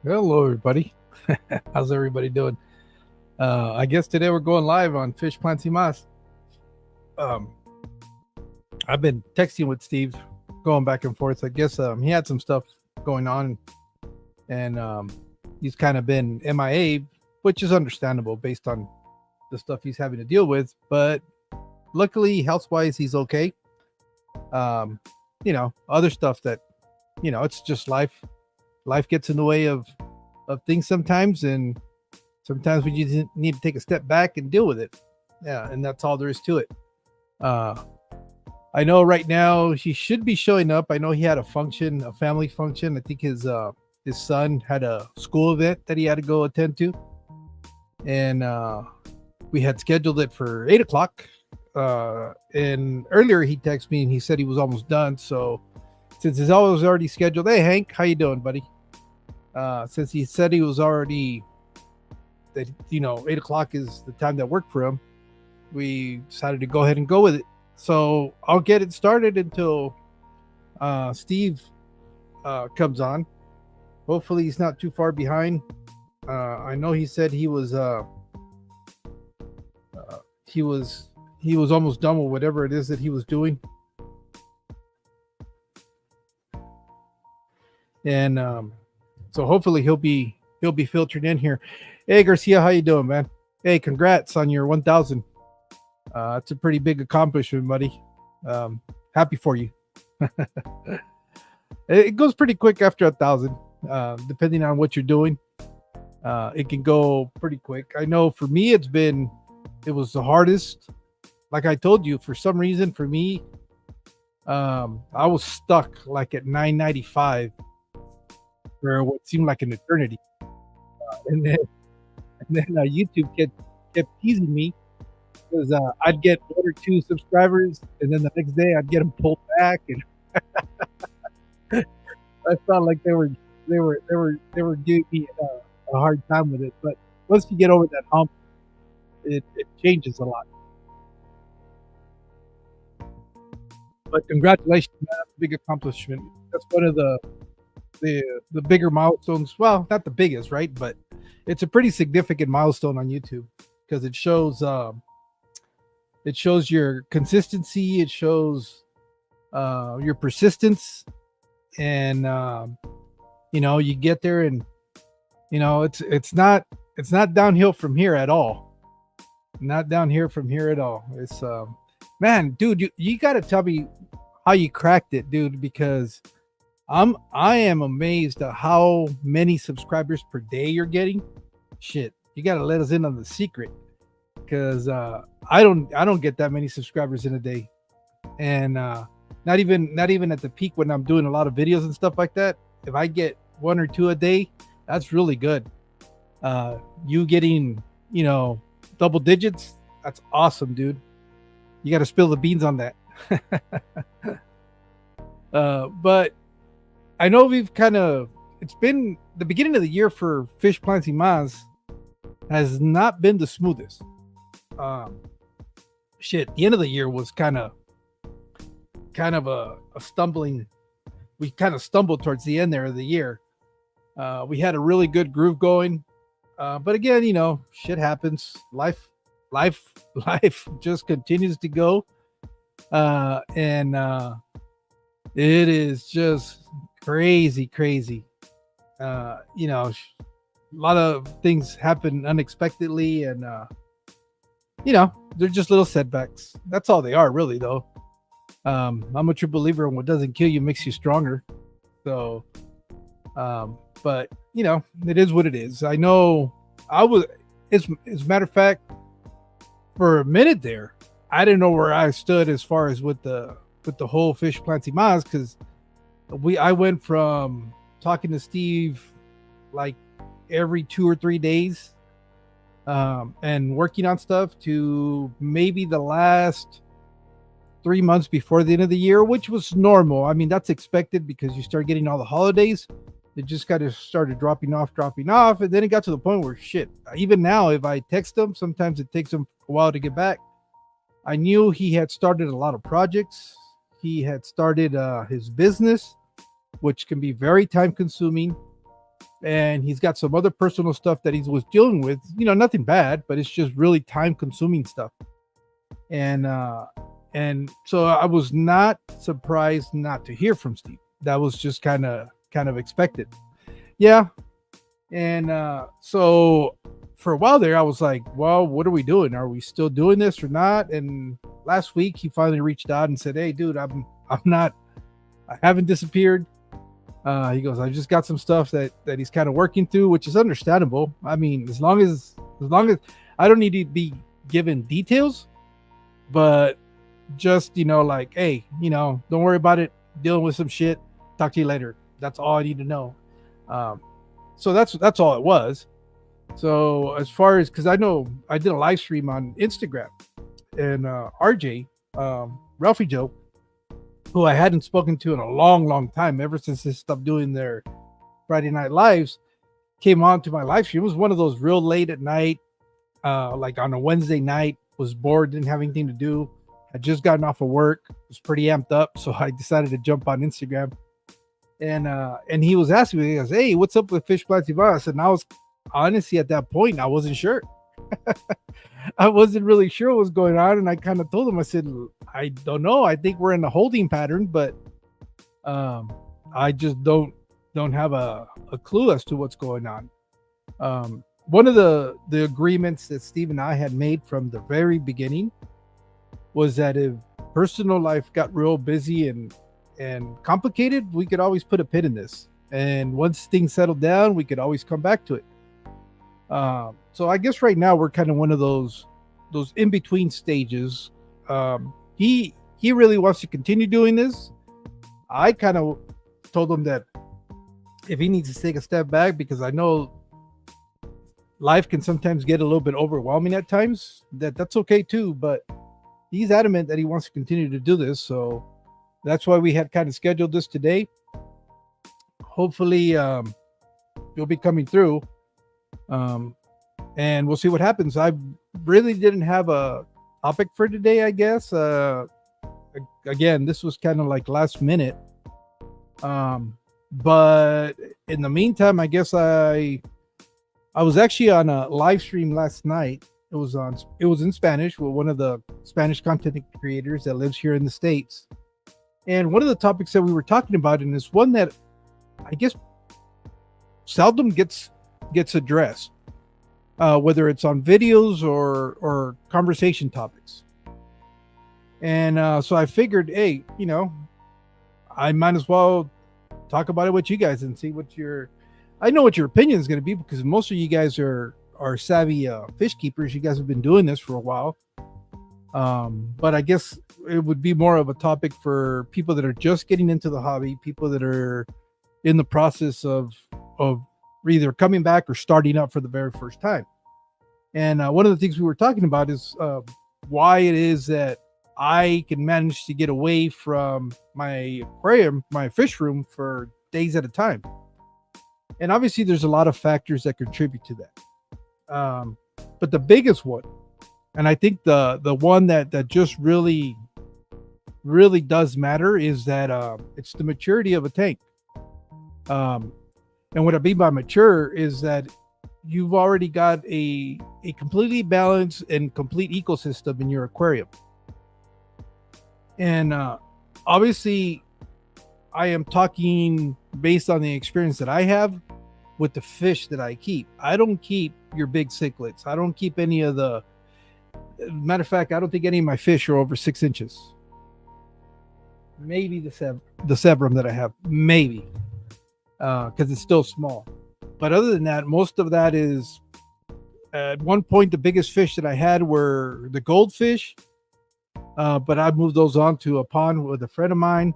Hello, everybody. How's everybody doing? I guess today we're going live on Fish Planty Mas. Um, I've been texting with Steve, going back and forth. I guess he had some stuff going on, and he's kind of been MIA, which is understandable based on the stuff he's having to deal with. But luckily, health wise, he's okay. Um, other stuff that, it's just life. Life gets in the way of things sometimes, and sometimes we just need to take a step back and deal with it. Yeah, and that's all there is to it. Uh, I know right now he should be showing up. I know he had a function, a family function. I think his son had a school event that he had to go attend to, and we had scheduled it for 8 o'clock. And earlier he texted me and he said he was almost done. So since it's always already scheduled, hey Hank, how you doing, buddy? Since he said he was already that 8 o'clock is the time that worked for him, we decided to go ahead and go with it. So I'll get it started until Steve comes on. Hopefully he's not too far behind. I know he said he was almost done with whatever it is that he was doing, and so hopefully he'll be filtered in here. Hey Garcia, how you doing, man? Hey, congrats on your 1,000. It's a pretty big accomplishment, buddy. Happy for you. It goes pretty quick after 1,000, depending on what you're doing. It can go pretty quick. I know for me, it was the hardest. Like I told you, for some reason, for me, I was stuck like at 995 for what seemed like an eternity, and then YouTube kept teasing me because I'd get one or two subscribers, and then the next day I'd get them pulled back, and I felt like they were giving me a hard time with it. But once you get over that hump, it changes a lot. But congratulations, man! That's a big accomplishment. That's one of the bigger milestones. Well, not the biggest, right? But it's a pretty significant milestone on YouTube because it shows your consistency. It shows your persistence, and you get there, and it's not downhill from here at all. Not down here from here at all. It's man, dude, you got to tell me how you cracked it, dude, because I am amazed at how many subscribers per day you're getting. Shit, you got to let us in on the secret because I don't get that many subscribers in a day, and not even at the peak when I'm doing a lot of videos and stuff like that. If I get one or two a day, that's really good. You getting double digits, that's awesome, dude. You got to spill the beans on that. But I know it's been the beginning of the year for Fish Planting Maz has not been the smoothest. Um, the end of the year was kind of a stumbling. We kind of stumbled towards the end there of the year. We had a really good groove going, but again, shit happens. Life, life just continues to go, and it is just crazy, crazy. A lot of things happen unexpectedly, and they're just little setbacks. That's all they are, really, though. I'm a true believer in what doesn't kill you makes you stronger. So, but it is what it is. I know I was, as a matter of fact, for a minute there, I didn't know where I stood as far as with the whole Fish Planting Maz because I went from talking to Steve like every 2 or 3 days, and working on stuff to maybe the last 3 months before the end of the year, which was normal. I mean, that's expected because you start getting all the holidays. It just kind of started dropping off, and then it got to the point where shit. Even now, if I text him, sometimes it takes him a while to get back. I knew he had started a lot of projects. He had started his business, which can be very time consuming. and he's got some other personal stuff that he was dealing with. Nothing bad, but it's just really time consuming stuff. And so I was not surprised not to hear from Steve. That was just kind of expected. Yeah. And so for a while there, I was like, well, what are we doing? Are we still doing this or not? And last week he finally reached out and said, hey dude, I haven't disappeared. He goes, I just got some stuff that he's kind of working through, which is understandable. I mean, as long as I don't need to be given details, but just, like, hey, don't worry about it. Dealing with some shit. Talk to you later. That's all I need to know. So that's all it was. So as far as, because I know I did a live stream on Instagram, and RJ, Ralphie Joe, who I hadn't spoken to in a long time, ever since they stopped doing their Friday night lives, came on to my live stream. It was one of those real late at night, like on a Wednesday night, was bored, didn't have anything to do. I just gotten off of work, was pretty amped up, so I decided to jump on Instagram. And he was asking me, he goes, hey, what's up with Fish Plants y Mas? And I was honestly, at that point, I wasn't sure. I wasn't really sure what was going on, and I kind of told him, I said, I don't know. I think we're in a holding pattern, but I just don't have a clue as to what's going on. One of the agreements that Steve and I had made from the very beginning was that if personal life got real busy and complicated, we could always put a pin in this. And once things settled down, we could always come back to it. So I guess right now we're kind of one of those in between stages. He really wants to continue doing this. I kind of told him that if he needs to take a step back, because I know life can sometimes get a little bit overwhelming at times, that's okay too. But he's adamant that he wants to continue to do this. So that's why we had kind of scheduled this today. Hopefully you'll be coming through. And we'll see what happens. I really didn't have a topic for today, I guess. Again, this was kind of like last minute. But in the meantime, I guess I was actually on a live stream last night. It was in Spanish with one of the Spanish content creators that lives here in the States. And one of the topics that we were talking about, and it's one that I guess seldom gets addressed, whether it's on videos or conversation topics. And so I figured, hey, I might as well talk about it with you guys and see I know what your opinion is going to be, because most of you guys are savvy fish keepers. You guys have been doing this for a while. But I guess it would be more of a topic for people that are just getting into the hobby, people that are in the process of either coming back or starting up for the very first time. And one of the things we were talking about is why it is that I can manage to get away from my aquarium, my fish room, for days at a time. And obviously there's a lot of factors that contribute to that. But the biggest one, and I think the one that just really does matter, is that it's the maturity of a tank. And what I mean by mature is that you've already got a completely balanced and complete ecosystem in your aquarium. And obviously I am talking based on the experience that I have with the fish that I keep. I don't keep your big cichlids. I don't keep any of the, matter of fact, I don't think any of my fish are over 6 inches. Maybe the Severum that I have, maybe, because it's still small. But other than that, most of that is, at one point, the biggest fish that I had were the goldfish. But I moved those on to a pond with a friend of mine,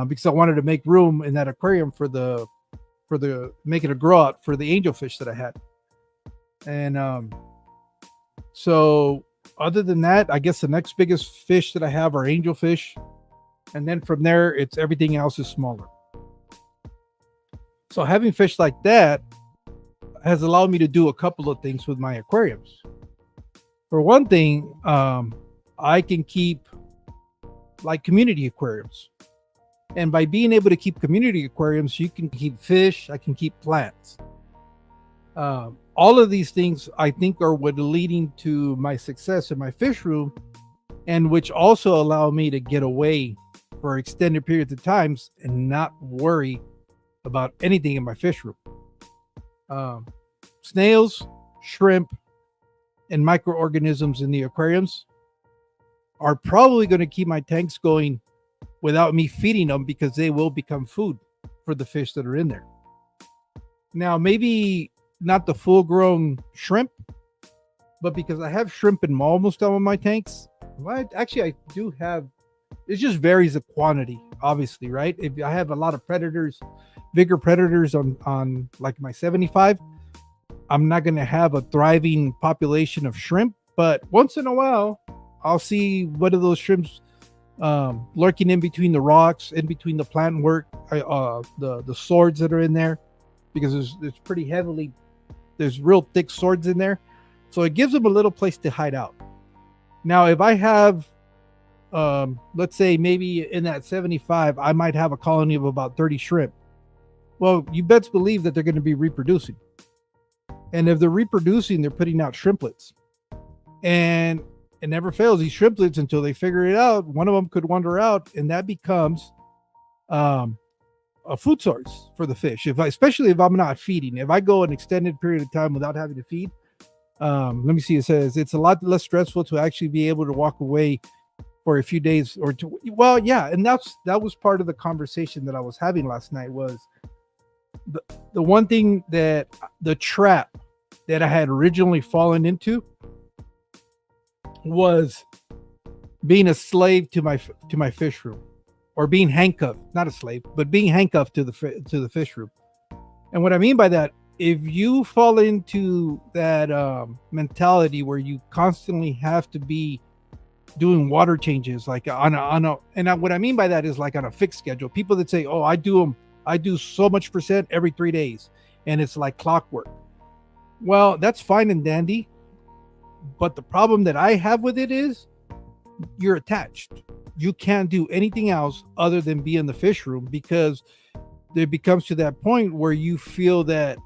because I wanted to make room in that aquarium for make it a grow out for the angelfish that I had. And so other than that, I guess the next biggest fish that I have are angelfish. And then from there, it's everything else is smaller. So having fish like that has allowed me to do a couple of things with my aquariums. For one thing, I can keep like community aquariums. And by being able to keep community aquariums, you can keep fish, I can keep plants. All of these things I think are what leading to my success in my fish room, and which also allow me to get away for extended periods of times and not worry about anything in my fish room. Snails, shrimp, and microorganisms in the aquariums are probably going to keep my tanks going without me feeding them, because they will become food for the fish that are in there. Now, maybe not the full grown shrimp, but because I have shrimp in almost all of my tanks, I do have, it just varies the quantity, obviously, right? If I have a lot of predators, bigger predators on like my 75, I'm not going to have a thriving population of shrimp, but once in a while, I'll see one of those shrimps lurking in between the rocks, in between the plant work, the swords that are in there, because there's real thick swords in there. So it gives them a little place to hide out. Now, if I have, let's say maybe in that 75, I might have a colony of about 30 shrimp. Well, you best believe that they're going to be reproducing. And if they're reproducing, they're putting out shrimplets. And it never fails, these shrimplets, until they figure it out, one of them could wander out, and that becomes a food source for the fish. Especially if I'm not feeding. If I go an extended period of time without having to feed, let me see, it says it's a lot less stressful to actually be able to walk away for a few days or two. Well, yeah, and that was part of the conversation that I was having last night. Was the one thing that the trap that I had originally fallen into was being a slave to my fish room, or being handcuffed, not a slave, but being handcuffed to the fish room. And what I mean by that, if you fall into that mentality where you constantly have to be doing water changes, like what I mean by that is like on a fixed schedule. People that say, "Oh, I do so much percent every 3 days," and it's like clockwork. Well, that's fine and dandy, but the problem that I have with it is you're attached. You can't do anything else other than be in the fish room, because it becomes to that point where you feel that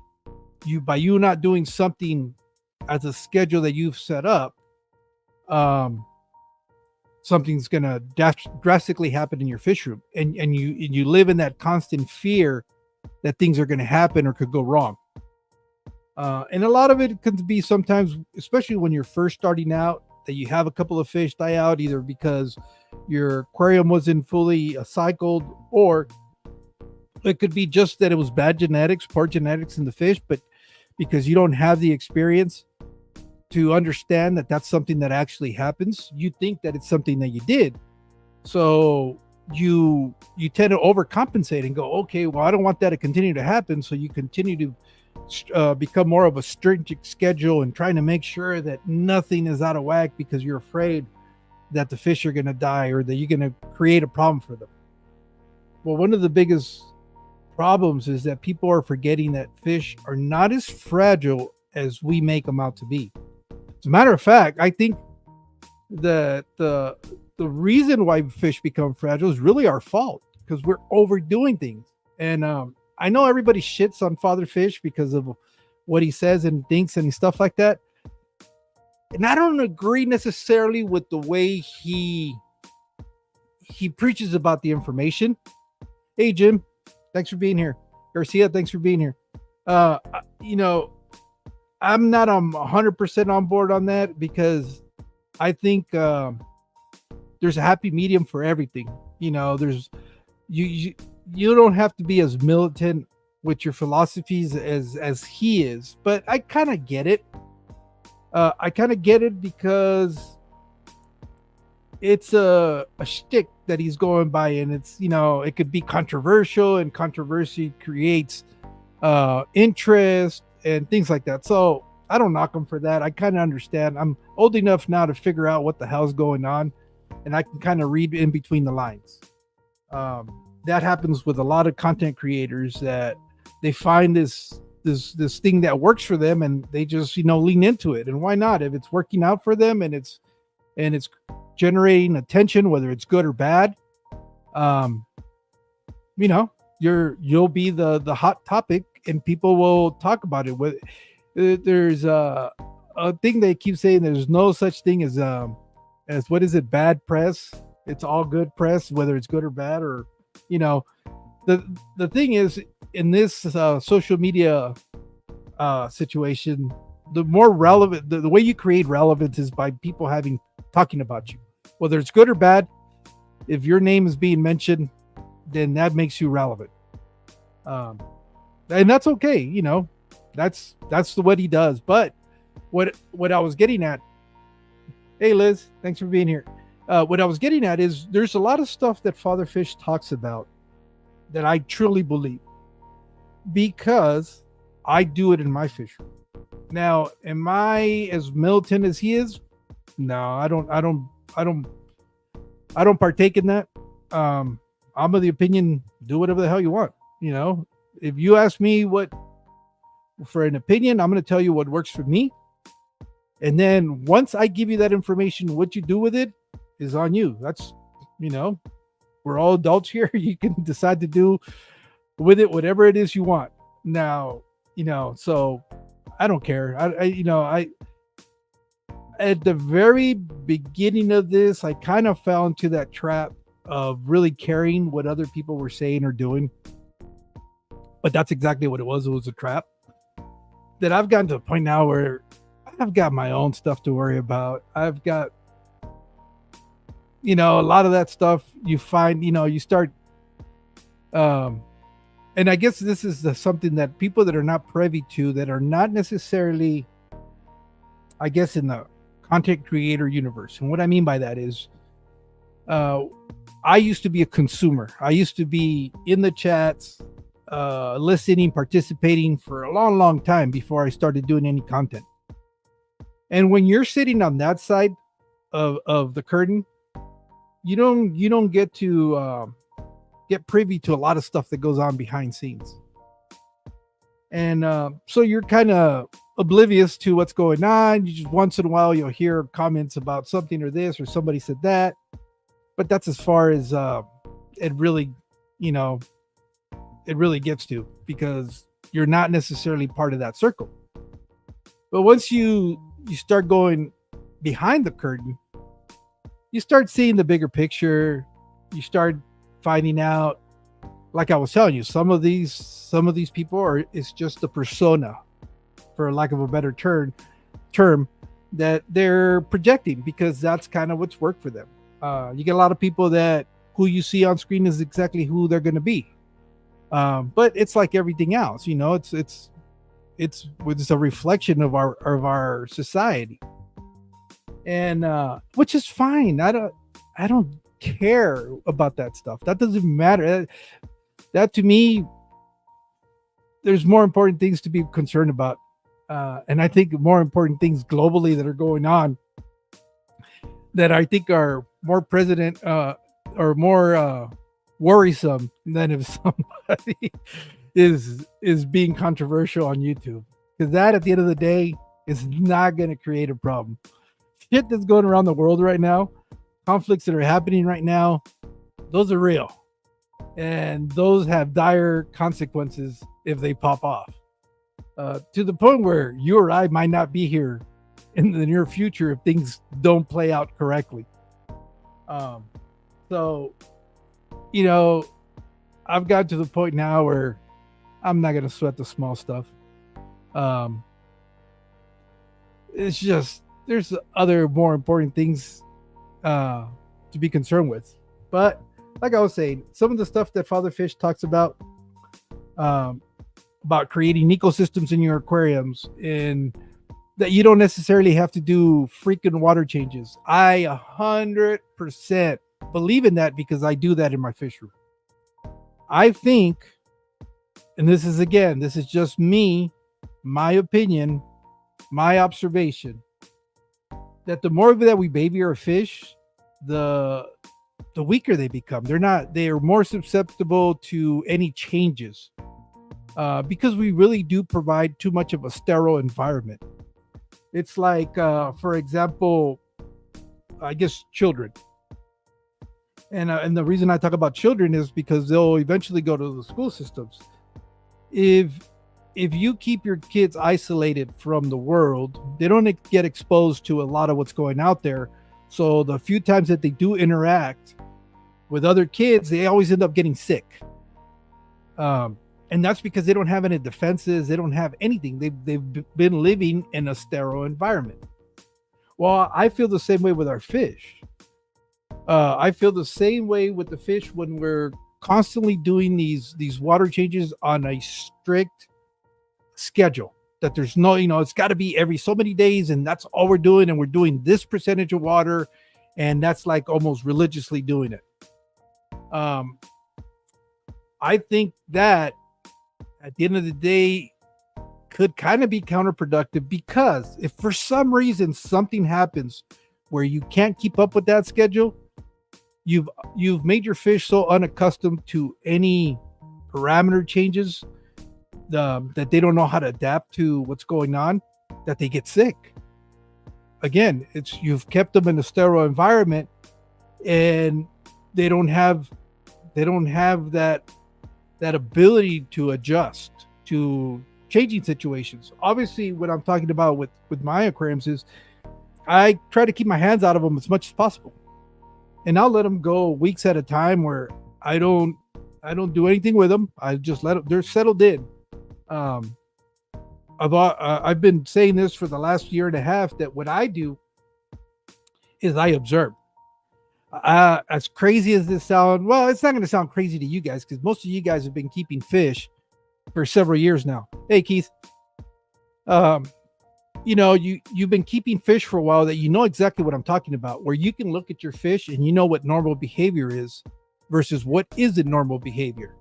by you not doing something as a schedule that you've set up, something's gonna drastically happen in your fish room, and you live in that constant fear that things are gonna happen or could go wrong. And a lot of it could be sometimes, especially when you're first starting out, that you have a couple of fish die out, either because your aquarium wasn't fully cycled, or it could be just that it was bad genetics, poor genetics in the fish, but because you don't have the experience to understand that that's something that actually happens, you think that it's something that you did. So you tend to overcompensate and go, okay, well, I don't want that to continue to happen. So you continue to become more of a stringent schedule and trying to make sure that nothing is out of whack, because you're afraid that the fish are going to die or that you're going to create a problem for them. Well, one of the biggest problems is that people are forgetting that fish are not as fragile as we make them out to be. As a matter of fact, I think that the reason why fish become fragile is really our fault, because we're overdoing things. And I know everybody shits on Father Fish because of what he says and thinks and stuff like that. And I don't agree necessarily with the way he preaches about the information. Hey, Jim, thanks for being here. Garcia, thanks for being here. I'm not 100% on board on that, because I think there's a happy medium for everything. There's you don't have to be as militant with your philosophies as he is, but I kind of get it. I kind of get it because it's a shtick that he's going by, and it's, it could be controversial, and controversy creates interest and things like that. So I don't knock him for that. I kind of understand. I'm old enough now to figure out what the hell's going on, and I can kind of read in between the lines. That happens with a lot of content creators, that they find this thing that works for them, and they just lean into it. And why not? If it's working out for them and it's generating attention, whether it's good or bad, you know, you'll be the hot topic, and people will talk about it. With there's a thing they keep saying, there's no such thing as what is it, bad press. It's all good press, whether it's good or bad, or you know, the the thing is, in this social media situation, the more relevant, the way you create relevance is by people having talking about you, whether it's good or bad. If your name is being mentioned, then that makes you relevant, um, and that's okay. You know, that's the what he does. But what I was getting at, hey Liz, thanks for being here. What I was getting at is there's a lot of stuff that Father Fish talks about that I truly believe, because I do it in my fish room. Now, am I as militant as he is? No, I don't, I don't partake in that. I'm of the opinion, do whatever the hell you want. You know, if you ask me what for an opinion, I'm going to tell you what works for me. And then once I give you that information, what you do with it is on you. That's, you know, we're all adults here. You can decide to do with it whatever it is you want. Now, you know, so I don't care. I at the very beginning of this, I kind of fell into that trap of really caring what other people were saying or doing. But that's exactly what it was. It was a trap that I've gotten to the point now where I've got my own stuff to worry about. I've got, you know, a lot of that stuff you find, you know, you start, um, and I guess this is something that people that are not privy to, that are not necessarily, I guess, in the content creator universe. And what I mean by that is, uh, I used to be a consumer. I used to be in the chats, listening, participating for a long, long time before I started doing any content. And when you're sitting on that side of the curtain, you don't get to get privy to a lot of stuff that goes on behind scenes, and so you're kind of oblivious to what's going on. You just once in a while you'll hear comments about something or this or somebody said that, but that's as far as it really, you know, it really gets to, because you're not necessarily part of that circle. But once you start going behind the curtain, you start seeing the bigger picture. You start finding out, like I was telling you, some of these people are, it's just a persona, for lack of a better term, that they're projecting, because that's kind of what's worked for them. You get a lot of people that who you see on screen is exactly who they're going to be. But it's like everything else, you know. It's a reflection of our society, and which is fine. I don't care about that stuff. That doesn't matter. That to me, there's more important things to be concerned about, and I think more important things globally that are going on, that I think are more president or more worrisome than if somebody is being controversial on YouTube, because that at the end of the day is not going to create a problem. Shit that's going around the world right now, conflicts that are happening right now, those are real, and those have dire consequences if they pop off. To the point where you or I might not be here in the near future if things don't play out correctly. Um, so, you know, I've got to the point now where I'm not going to sweat the small stuff. Um, it's just there's other more important things uh, to be concerned with. But like I was saying, some of the stuff that Father Fish talks um, about creating ecosystems in your aquariums, and that you don't necessarily have to do freaking water changes. I 100% believe in that, because I do that in my fish room. I think, and this is just me, my opinion, my observation, that the more that we baby our fish, the weaker they become. They are more susceptible to any changes, because we really do provide too much of a sterile environment. It's like, for example, I guess children. And the reason I talk about children is because they'll eventually go to the school systems. If you keep your kids isolated from the world, they don't get exposed to a lot of what's going out there. So the few times that they do interact with other kids, they always end up getting sick. And that's because they don't have any defenses. They don't have anything. They've been living in a sterile environment. Well, I feel the same way with our fish. I feel the same way with the fish when we're constantly doing these water changes on a strict schedule. That there's no, it's got to be every so many days, and that's all we're doing, and we're doing this percentage of water, and that's like almost religiously doing it. I think that at the end of the day could kind of be counterproductive, because if for some reason something happens where you can't keep up with that schedule, you've made your fish so unaccustomed to any parameter changes that they don't know how to adapt to what's going on, that they get sick. Again, you've kept them in a sterile environment, and they don't have that ability to adjust to changing situations. Obviously, what I'm talking about with my aquariums is I try to keep my hands out of them as much as possible, and I'll let them go weeks at a time where I don't do anything with them. I just let them, they're settled in. I've been saying this for the last year and a half, that what I do is I observe. As crazy as this sounds, well, it's not going to sound crazy to you guys, because most of you guys have been keeping fish for several years now. Hey, Keith. You've been keeping fish for a while, that you know exactly what I'm talking about, where you can look at your fish and you know what normal behavior is versus what isn't normal behavior.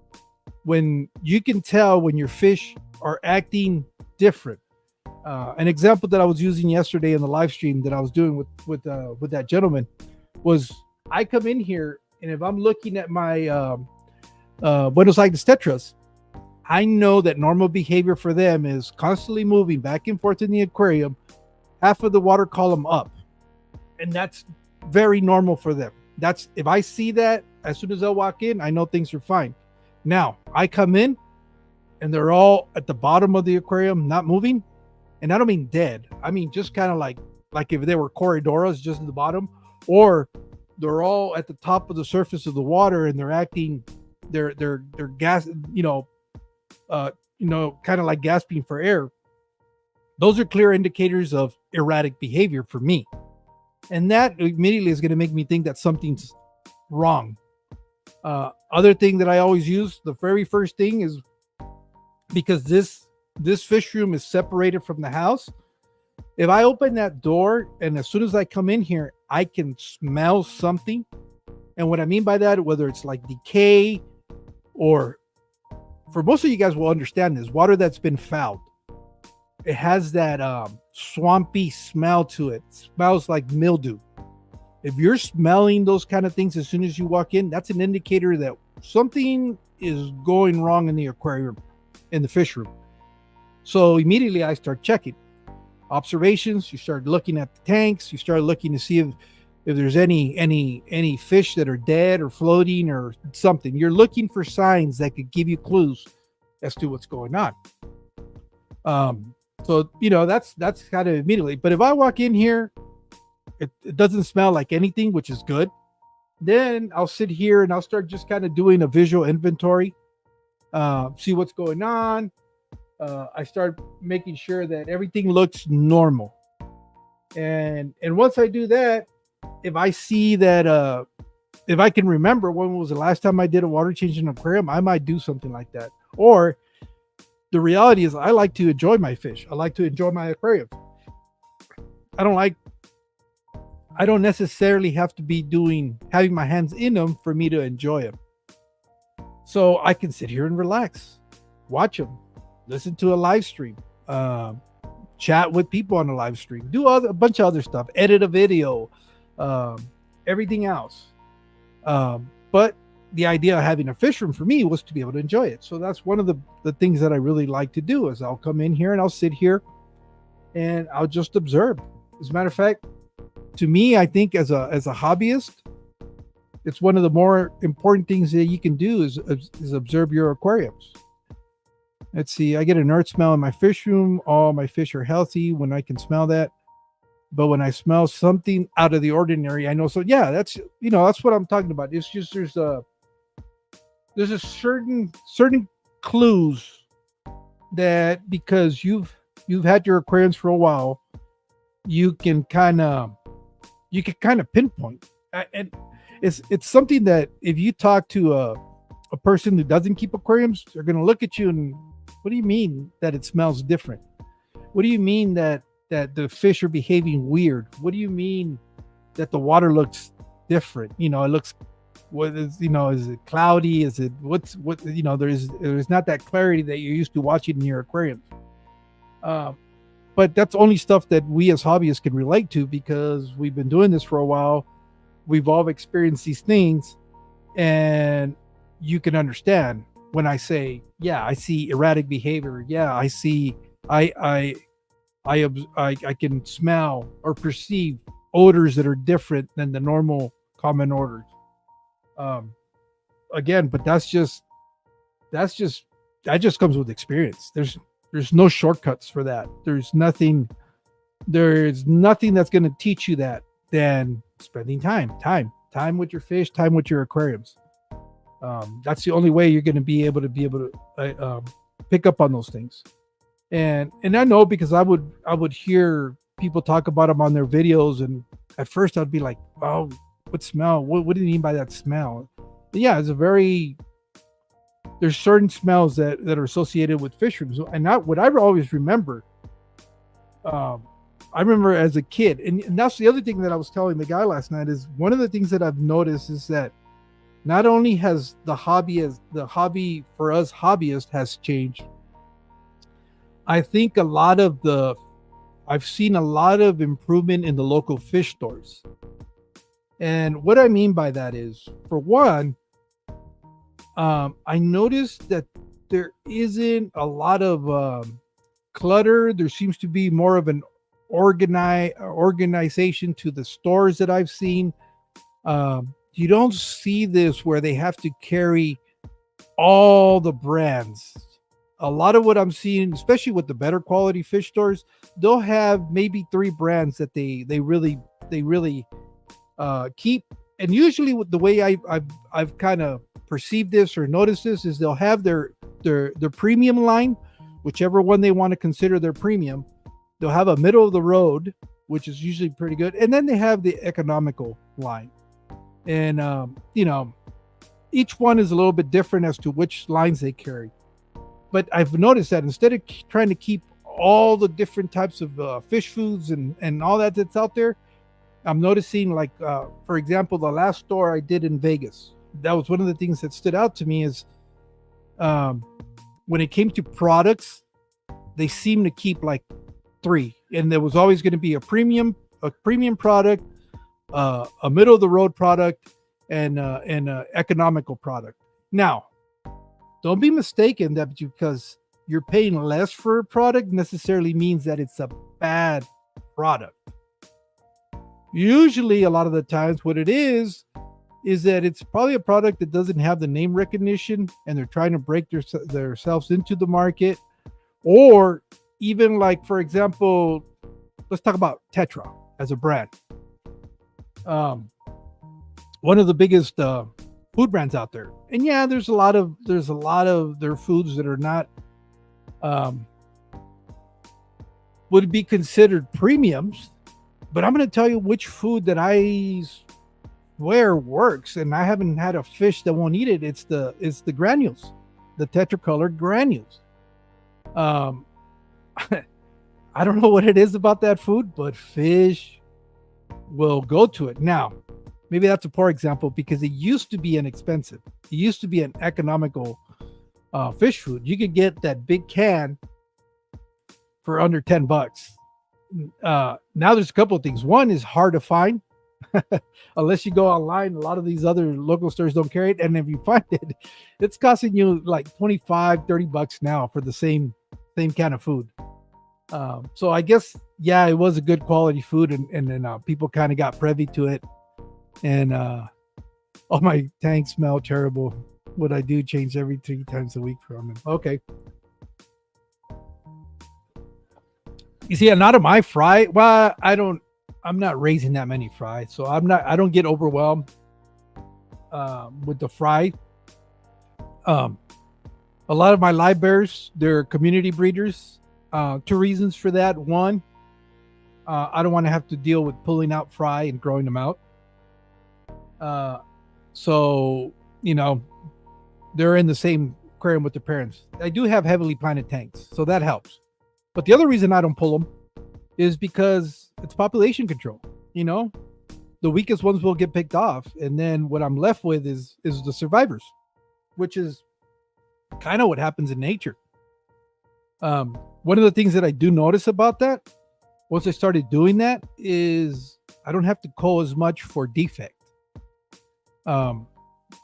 When you can tell when your fish are acting different. An example that I was using yesterday in the live stream that I was doing with that gentleman was, I come in here, and if I'm looking at my Buenos Aires tetras, I know that normal behavior for them is constantly moving back and forth in the aquarium, half of the water column up. And that's very normal for them. That's, if I see that, as soon as I walk in, I know things are fine. Now, I come in, and they're all at the bottom of the aquarium, not moving. And I don't mean dead. I mean just kind of like if they were Corridoras, just at the bottom, or they're all at the top of the surface of the water, and they're acting, they're gas, kind of like gasping for air. Those are clear indicators of erratic behavior for me. And that immediately is going to make me think that something's wrong. Other thing that I always use, the very first thing is, because this fish room is separated from the house, if I open that door and as soon as I come in here, I can smell something. And what I mean by that, whether it's like decay, or, for most of you guys will understand this, water that's been fouled, it has that swampy smell to it. It smells like mildew. If you're smelling those kind of things as soon as you walk in, that's an indicator that something is going wrong in the aquarium, in the fish room. So immediately I start checking observations. You start looking at the tanks. You start looking to see if there's any fish that are dead or floating or something. You're looking for signs that could give you clues as to what's going on. So that's kind of immediately. But if I walk in here, it doesn't smell like anything, which is good. Then I'll sit here and I'll start just kind of doing a visual inventory, see what's going on. I start making sure that everything looks normal. And once I do that, if I see that, if I can remember when was the last time I did a water change in an aquarium, I might do something like that. Or the reality is, I like to enjoy my fish. I like to enjoy my aquarium. I don't necessarily have to be having my hands in them for me to enjoy them. So I can sit here and relax, watch them, listen to a live stream, chat with people on the live stream, do a bunch of other stuff, edit a video, everything else. But the idea of having a fish room for me was to be able to enjoy it. So that's one of the things that I really like to do, is I'll come in here and I'll sit here and I'll just observe. As a matter of fact, to me, I think as a hobbyist, it's one of the more important things that you can do is observe your aquariums. Let's see, I get an earth smell in my fish room. All my fish are healthy when I can smell that. But when I smell something out of the ordinary, I know. So yeah, that's what I'm talking about. It's just there's a certain clues that because you've had your aquariums for a while, you can kind of pinpoint. And it's something that if you talk to a person who doesn't keep aquariums, they're going to look at you and, what do you mean that it smells different? What do you mean that the fish are behaving weird? What do you mean that the water looks different? It looks, is it cloudy? Is it there's not that clarity that you're used to watching in your aquarium. But that's only stuff that we as hobbyists can relate to because we've been doing this for a while. We've all experienced these things, and you can understand when I say, yeah, I see erratic behavior. Yeah, I see, I can smell or perceive odors that are different than the normal common odors. Again, but that just comes with experience. There's no shortcuts for that. There's nothing that's going to teach you that than spending time with your fish, time with your aquariums. That's the only way you're going to be able to pick up on those things. And I know because I would hear people talk about them on their videos, and at first I'd be like, "Oh, what smell? What do you mean by that smell?" But yeah, there's certain smells that are associated with fish rooms, and what I always remember. I remember as a kid, and that's the other thing that I was telling the guy last night, is one of the things that I've noticed is that not only has the hobby for us hobbyists has changed, I think I've seen a lot of improvement in the local fish stores. And what I mean by that is, for one, I noticed that there isn't a lot of clutter. There seems to be more of an organization to the stores that I've seen. You don't see this where they have to carry all the brands. A lot of what I'm seeing, especially with the better quality fish stores, they'll have maybe 3 brands that they really keep. And usually, with the way I've kind of perceived this or noticed this, is they'll have their premium line, whichever one they want to consider their premium. They'll have a middle of the road, which is usually pretty good, and then they have the economical line. And each one is a little bit different as to which lines they carry. But I've noticed that instead of trying to keep all the different types of fish foods and all that's out there, I'm noticing, like, for example, the last store I did in Vegas, that was one of the things that stood out to me is when it came to products, they seemed to keep like 3. And there was always going to be a premium product, a middle of the road product, and an economical product. Now, don't be mistaken that because you're paying less for a product necessarily means that it's a bad product. Usually, a lot of the times, what it is that it's probably a product that doesn't have the name recognition, and they're trying to break themselves into the market. Or even, like, for example, let's talk about Tetra as a brand. One of the biggest food brands out there. And yeah, there's a lot of their foods that are not would be considered premiums. But I'm going to tell you which food that I swear works, and I haven't had a fish that won't eat it. It's the granules, the tetracolored granules. I don't know what it is about that food, but fish will go to it. Now, maybe that's a poor example because it used to be inexpensive. It used to be an economical fish food. You could get that big can for under $10. Now there's a couple of things. One is hard to find unless you go online. A lot of these other local stores don't carry it. And if you find it, it's costing you like $25-$30 now for the same kind of food. So I guess, yeah, it was a good quality food, and then people kind of got privy to it. And All my tanks smell terrible. What I do change every 3 times a week from them. Okay. You see, a lot of my fry. Well, I'm not raising that many fry, so I don't get overwhelmed with the fry. Um, a lot of my live bears, they're community breeders. Two reasons for that. One, I don't want to have to deal with pulling out fry and growing them out. So, you know, they're in the same aquarium with their parents. I do have heavily planted tanks, so that helps. But the other reason I don't pull them is because it's population control. You know, the weakest ones will get picked off, and then what I'm left with is the survivors, which is kind of what happens in nature. One of the things that I do notice about that, once I started doing that, is I don't have to cull as much for defect.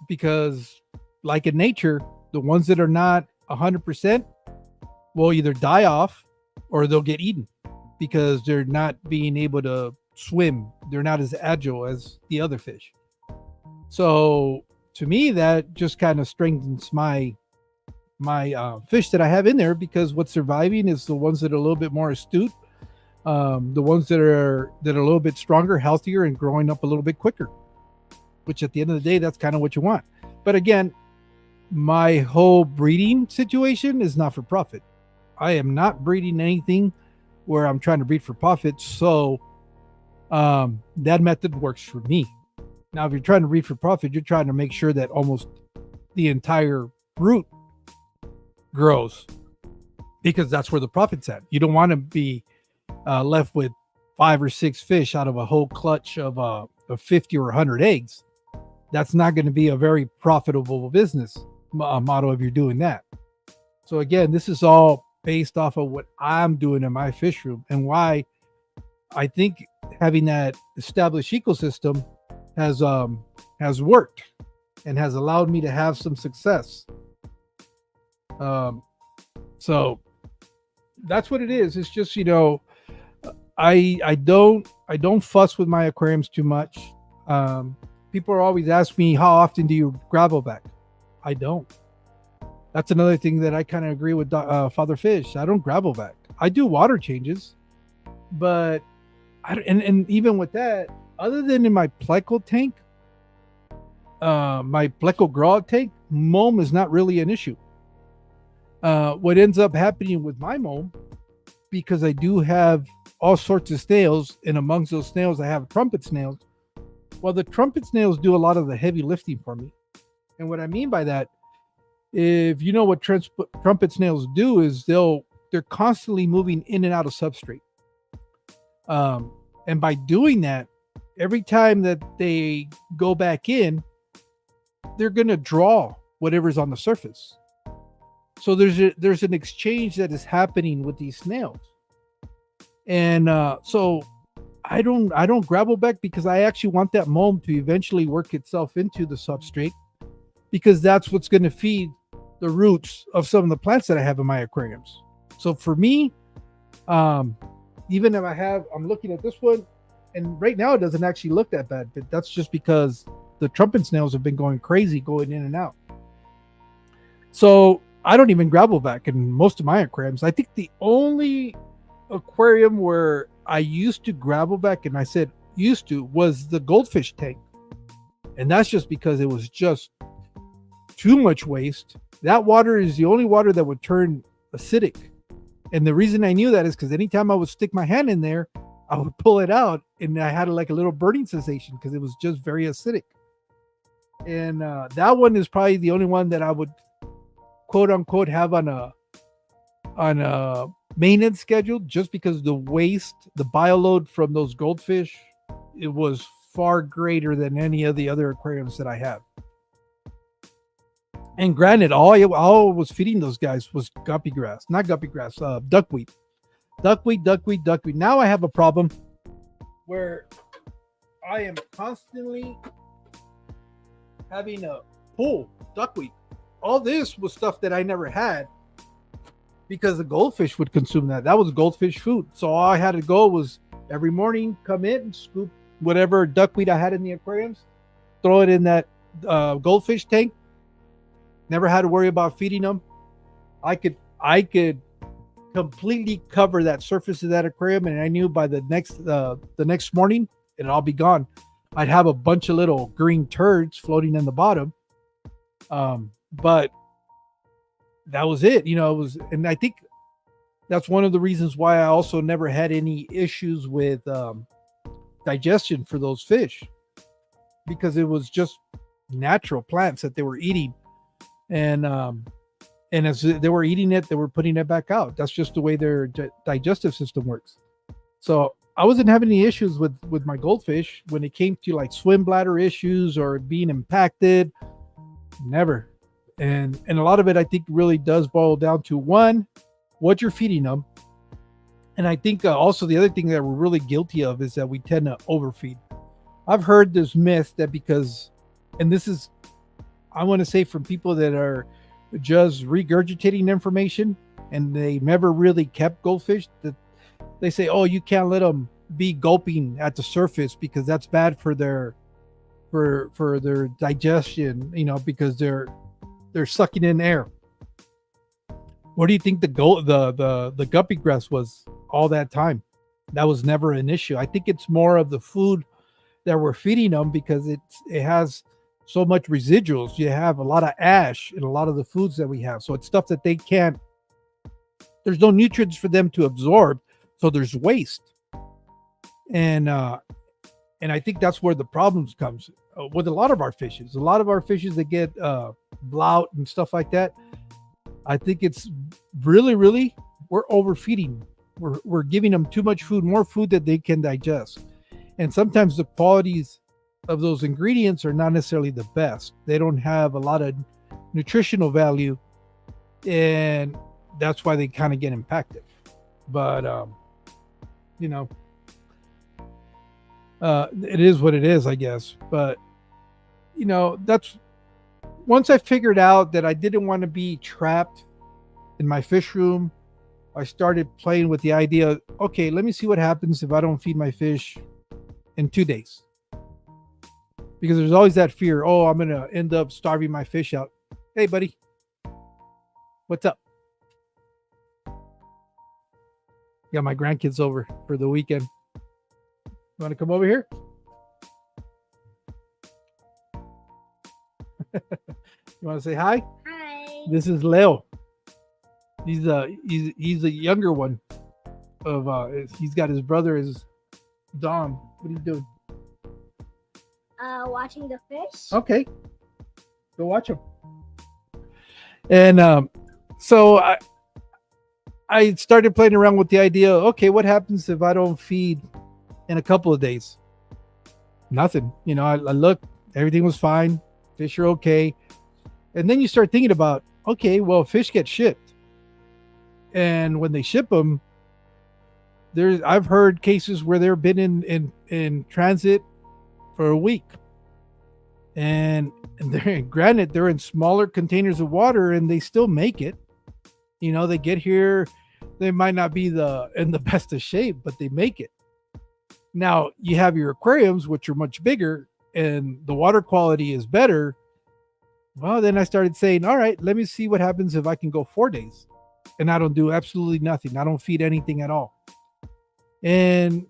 Because like in nature, the ones that are not 100% will either die off or they'll get eaten because they're not being able to swim. They're not as agile as the other fish. So to me, that just kind of strengthens my fish that I have in there, because what's surviving is the ones that are a little bit more astute, the ones that are a little bit stronger, healthier, and growing up a little bit quicker. Which at the end of the day, that's kind of what you want. But again, my whole breeding situation is not for profit. I am not breeding anything where I'm trying to breed for profit. So that method works for me. Now, if you're trying to breed for profit, you're trying to make sure that almost the entire brood grows, because that's where the profit's at. You don't want to be left with 5 or 6 fish out of a whole clutch of 50 or 100 eggs. That's not going to be a very profitable business model if you're doing that. So again, this is all based off of what I'm doing in my fish room, and why I think having that established ecosystem has worked and has allowed me to have some success. So that's what it is. It's just, you know, I don't fuss with my aquariums too much. People are always asking me, how often do you gravel back? I don't. That's another thing that I kind of agree with Father Fish. I don't gravel back. I do water changes, but and even with that, other than in my Pleco tank, my Pleco grow tank, moam is not really an issue. What ends up happening with my moam, because I do have all sorts of snails, and amongst those snails I have trumpet snails. Well, the trumpet snails do a lot of the heavy lifting for me. And what I mean by that, if you know what trumpet snails do, is they're constantly moving in and out of substrate. And by doing that, every time that they go back in, they're going to draw whatever's on the surface. So there's an exchange that is happening with these snails. And so I don't gravel back, because I actually want that moam to eventually work itself into the substrate, because that's what's going to feed the roots of some of the plants that I have in my aquariums. So for me, even if I'm looking at this one, and right now it doesn't actually look that bad, but that's just because the trumpet snails have been going crazy, going in and out. So I don't even gravel back in most of my aquariums. I think the only aquarium where I used to gravel back, and I said used to, was the goldfish tank. And that's just because it was just too much waste. That water is the only water that would turn acidic. And the reason I knew that is because anytime I would stick my hand in there, I would pull it out, and I had like a little burning sensation because it was just very acidic. And that one is probably the only one that I would quote unquote have on a maintenance schedule, just because the waste, the bioload from those goldfish, it was far greater than any of the other aquariums that I have. And granted, all I was feeding those guys was guppy grass, not guppy grass, duckweed. Duckweed. Now I have a problem where I am constantly having a pull duckweed. All this was stuff that I never had, because the goldfish would consume that. That was goldfish food. So all I had to go was every morning come in and scoop whatever duckweed I had in the aquariums, throw it in that goldfish tank. Never had to worry about feeding them. I could completely cover that surface of that aquarium, and I knew by the next morning it'd all be gone. I'd have a bunch of little green turds floating in the bottom, but that was it. It was, and I think that's one of the reasons why I also never had any issues with digestion for those fish, because it was just natural plants that they were eating, and as they were eating it, they were putting it back out. That's just the way their digestive system works. So I wasn't having any issues with my goldfish when it came to like swim bladder issues or being impacted. Never. And a lot of it, I think, really does boil down to, one, what you're feeding them. And I think also the other thing that we're really guilty of is that we tend to overfeed. I've heard this myth that because, and this is, I want to say, from people that are just regurgitating information and they never really kept goldfish, that they say, oh, you can't let them be gulping at the surface because that's bad for their digestion, because they're sucking in air. What do you think the guppy grass was all that time? That was never an issue. I think it's more of the food that we're feeding them, because it has so much residuals. You have a lot of ash in a lot of the foods that we have, so it's stuff that they can't. There's no nutrients for them to absorb, so there's waste. And I think that's where the problems comes with a lot of our fishes. A lot of our fishes that get blout and stuff like that, I think it's really we're overfeeding. We're giving them too much food, more food that they can digest. And sometimes the qualities of those ingredients are not necessarily the best. They don't have a lot of nutritional value, and that's why they kind of get impacted. But it is what it is, I guess. But that's, once I figured out that I didn't want to be trapped in my fish room, I started playing with the idea, okay, let me see what happens if I don't feed my fish in 2 days. Because there's always that fear, oh, I'm going to end up starving my fish out. Hey, buddy, what's up? Got my grandkids over for the weekend. You want to come over here? You want to say hi? Hi. This is Leo. He's a younger one. He's got his brother is Dom. What are you doing? Watching the fish. Okay, go watch him. And so I started playing around with the idea. Okay, what happens if I don't feed in a couple of days? Nothing. I looked. Everything was fine. Fish are okay. And then you start thinking about, okay, well, fish get shipped, and when they ship them, I've heard cases where they've been in transit for a week, and granted, they're in smaller containers of water, and they still make it. They get here, they might not be in the best of shape, but they make it. Now you have your aquariums, which are much bigger, and the water quality is better. Well, then I started saying, all right, let me see what happens if I can go 4 days and I don't do absolutely nothing. I don't feed anything at all. And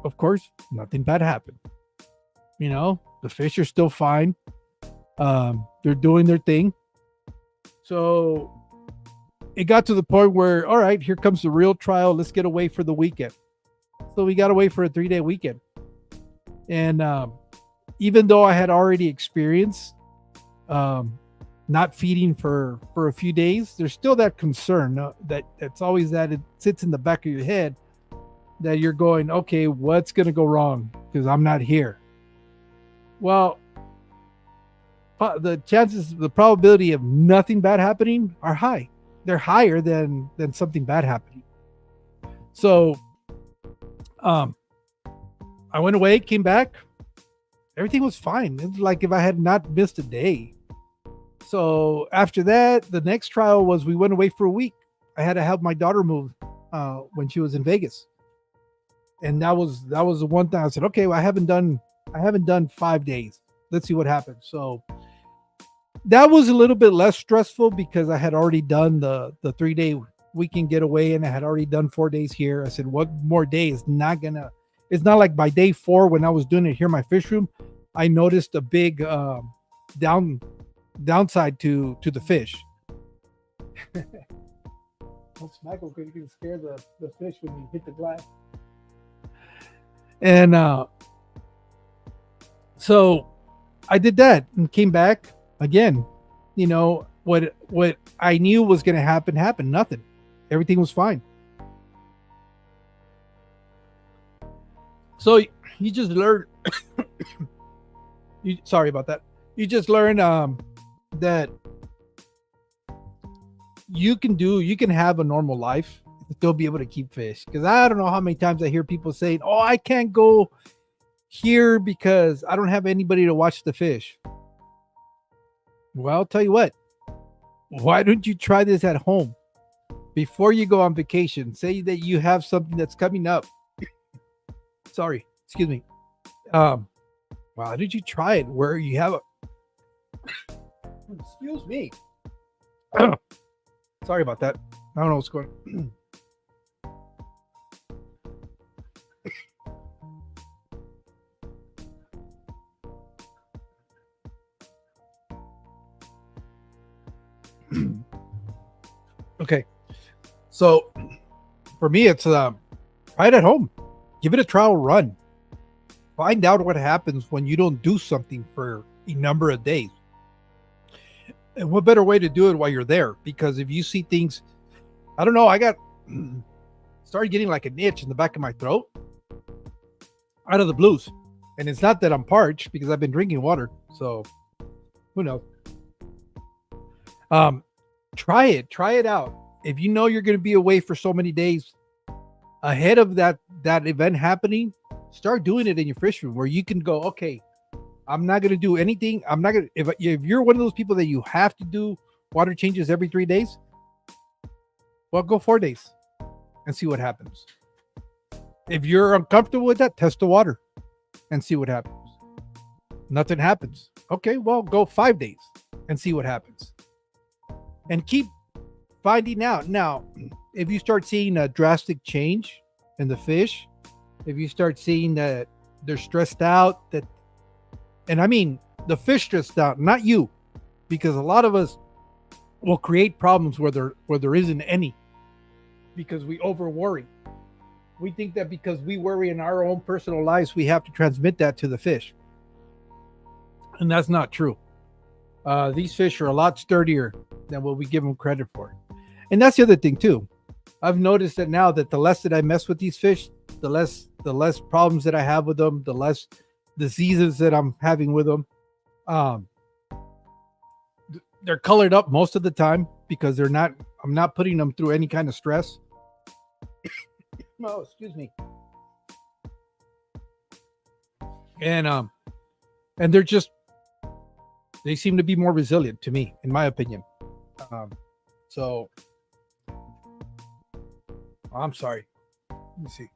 of course, nothing bad happened. The fish are still fine. They're doing their thing. So it got to the point where, all right, here comes the real trial. Let's get away for the weekend. So we got away for a 3-day weekend. And even though I had already experienced not feeding for a few days, there's still that concern that's always that it sits in the back of your head that you're going, okay, what's going to go wrong because I'm not here? Well, the probability of nothing bad happening are high. They're higher than something bad happening. So I went away, came back, everything was fine. It was like if I had not missed a day. So after that, the next trial was we went away for a week. I had to help my daughter move when she was in Vegas. And that was the one thing I said, okay, well, I haven't done 5 days. let's see what happens. So that was a little bit less stressful because I had already done the 3 day weekend getaway, and I had already done 4 days here. I said, what more day is not gonna? It's not like by day 4 when I was doing it here in my fish room, I noticed a big down downside to the fish. Don't smack them because you can scare the fish when you hit the glass. And so I did that and came back again. You know what I knew was going to happen happened. Nothing. Everything was fine. So you just learn. Sorry about that. You just learn that you can have a normal life, still be able to keep fish. Because I don't know how many times I hear people saying, "Oh, I can't go here because I don't have anybody to watch the fish." Well, I'll tell you what. Why don't you try this at home before you go on vacation? Say that you have something that's coming up. Sorry, excuse me. Why did you try it where you have a? Excuse me. Sorry about that. I don't know what's going on. Okay. So for me, it's try it at home. Give it a trial run. Find out what happens when you don't do something for a number of days. And what better way to do it while you're there? Because if you see things, I don't know, I got started getting like an itch in the back of my throat out of the blues. And it's not that I'm parched because I've been drinking water. So who knows? Try it out. If you know you're going to be away for so many days ahead of that event happening, start doing it in your fish room where you can go, okay, I'm not going to do anything. I'm not going to, if you're one of those people that you have to do water changes every 3 days, well, go 4 days and see what happens. If you're uncomfortable with that, test the water and see what happens. Nothing happens. Okay, well, go 5 days and see what happens. And keep finding out. Now, if you start seeing a drastic change in the fish, if you start seeing that they're stressed out, and I mean the fish stressed out, not you, because a lot of us will create problems where there isn't any, because we over worry. We think that because we worry in our own personal lives, we have to transmit that to the fish, and that's not true. These fish are a lot sturdier than what we give them credit for. And that's the other thing too. I've noticed that now that the less that I mess with these fish, the less problems that I have with them, the less diseases that I'm having with them. They're colored up most of the time because I'm not putting them through any kind of stress. No, excuse me. And they seem to be more resilient to me, in my opinion. So I'm sorry. Let me see.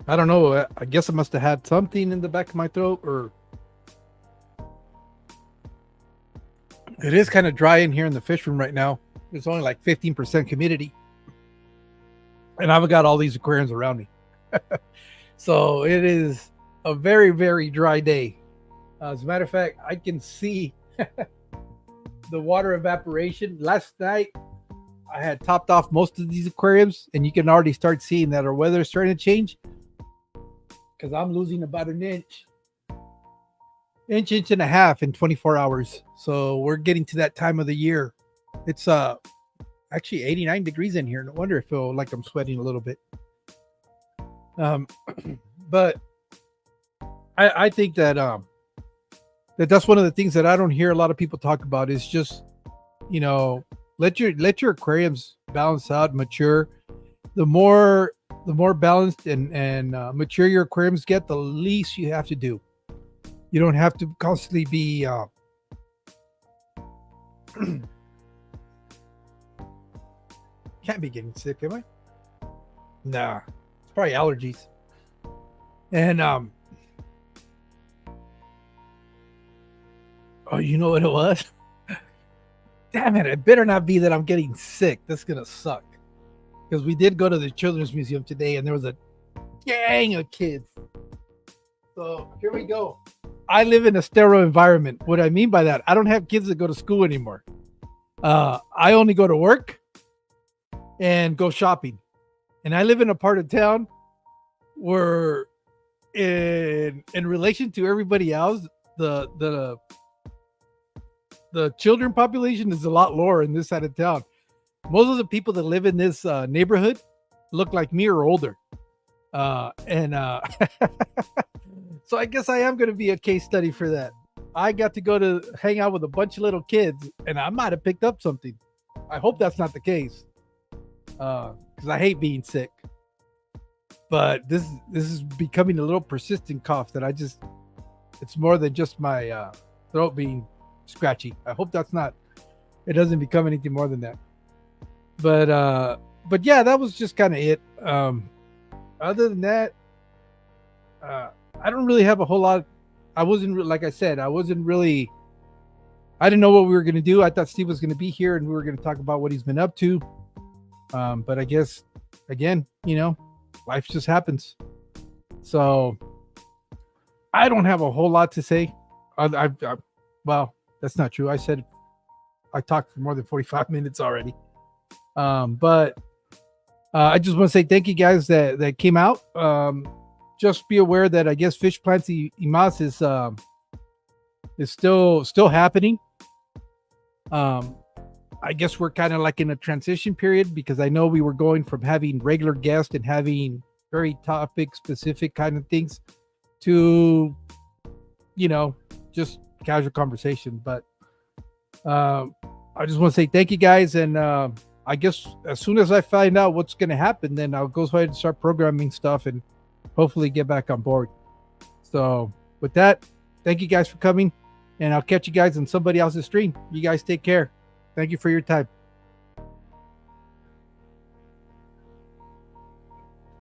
I don't know. I guess I must have had something in the back of my throat, or it is kind of dry in here in the fish room right now. There's only like 15% humidity. And I've got all these aquariums around me. So it is a very, very dry day. As a matter of fact, I can see the water evaporation. Last night, I had topped off most of these aquariums, and you can already start seeing that our weather is starting to change because I'm losing about an inch and a half in 24 hours. So we're getting to that time of the year. It's actually 89 degrees in here. No wonder I feel like I'm sweating a little bit. But I think that that's one of the things that I don't hear a lot of people talk about is just, let your aquariums balance out, mature. The more balanced and mature your aquariums get, the least you have to do. You don't have to constantly be Can't be getting sick, am I? Nah, it's probably allergies. And oh, you know what it was? Damn it! It better not be that I'm getting sick. That's gonna suck. Because we did go to the Children's Museum today, and there was a gang of kids. So here we go. I live in a sterile environment. What I mean by that, I don't have kids that go to school anymore. I only go to work and go shopping. And I live in a part of town where in relation to everybody else, the children population is a lot lower in this side of town. Most of the people that live in this neighborhood look like me or older. So I guess I am going to be a case study for that. I got to go to hang out with a bunch of little kids, and I might have picked up something. I hope that's not the case, because I hate being sick. But this is becoming a little persistent cough that it's more than just my throat being scratchy. I hope it doesn't become anything more than that. But yeah, that was just kind of it. Other than that, I don't really have a whole lot. Like I said, I didn't know what we were going to do. I thought Steve was going to be here and we were going to talk about what he's been up to. But I guess, again, life just happens. So I don't have a whole lot to say. Well, that's not true. I talked for more than 45 minutes already. But I just want to say thank you guys that came out. Just be aware that I guess Fish Plants y Más is still happening. I guess we're kind of like in a transition period because I know we were going from having regular guests and having very topic specific kind of things to, just casual conversation. But I just want to say thank you guys. And I guess as soon as I find out what's going to happen, then I'll go ahead and start programming stuff and hopefully get back on board. So with that, thank you guys for coming, and I'll catch you guys on somebody else's stream. You guys take care. Thank you for your time.